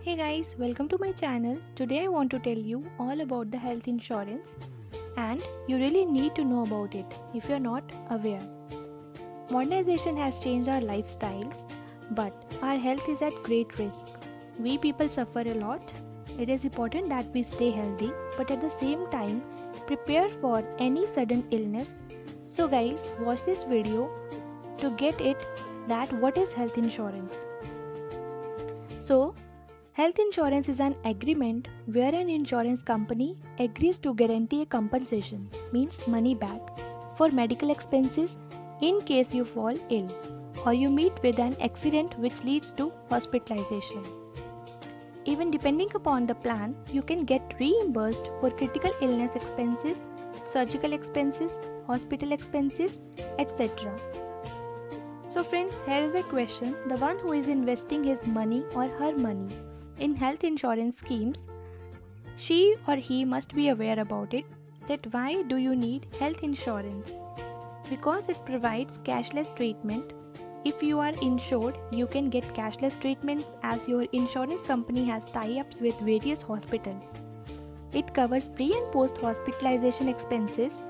Hey guys, welcome to my channel. Today I want to tell you all about the health insurance and you really need to know about it if you're not aware. Modernization has changed our lifestyles, but our health is at great risk. We people suffer a lot. It is important that we stay healthy, but at the same time prepare for any sudden illness. So guys, watch this video to get it that what is health insurance. So, health insurance is an agreement where an insurance company agrees to guarantee a compensation, means money back, for medical expenses in case you fall ill or you meet with an accident which leads to hospitalization. Even depending upon the plan, you can get reimbursed for critical illness expenses, surgical expenses, hospital expenses, etc. So friends, here is a question. The one who is investing his money or her money in health insurance schemes, she or he must be aware about it, that why do you need health insurance? Because it provides cashless treatment. If you are insured, you can get cashless treatments as your insurance company has tie-ups with various hospitals. It covers pre and post hospitalization expenses,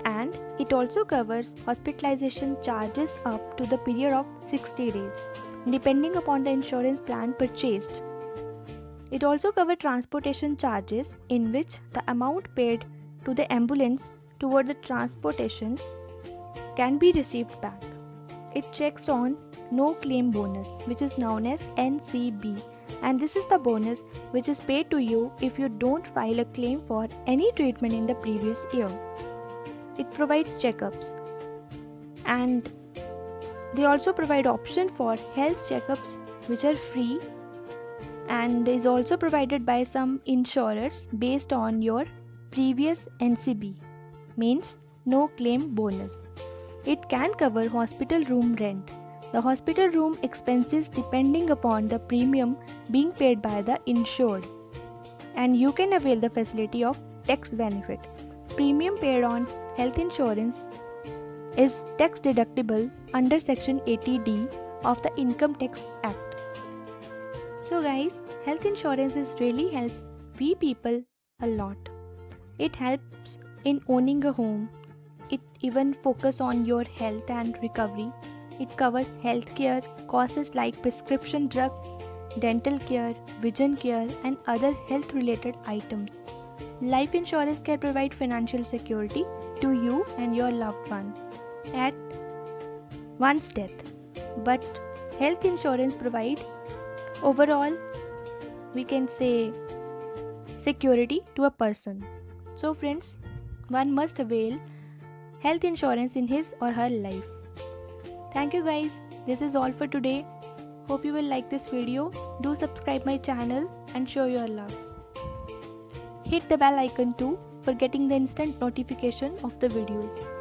and it also covers hospitalization charges up to the period of 60 days, depending upon the insurance plan purchased. It also covers transportation charges, in which the amount paid to the ambulance toward the transportation can be received back. It checks on no claim bonus, which is known as NCB, and this is the bonus which is paid to you if you don't file a claim for any treatment in the previous year. It provides checkups, and they also provide option for health checkups which are free and is also provided by some insurers based on your previous NCB, means no claim bonus. It can cover hospital room rent, the hospital room expenses depending upon the premium being paid by the insured, and you can avail the facility of tax benefit. Premium paid on health insurance is tax deductible under Section 80D of the Income Tax Act. So guys, health insurance really helps we people a lot. It helps in owning a home. It even focus on your health and recovery. It covers healthcare costs like prescription drugs, dental care, vision care, and other health related items. Life insurance can provide financial security to you and your loved one at one's death. But health insurance provides overall, we can say, security to a person. So friends, one must avail health insurance in his or her life. Thank you guys. This is all for today. Hope you will like this video. Do subscribe my channel and show your love. Hit the bell icon too for getting the instant notification of the videos.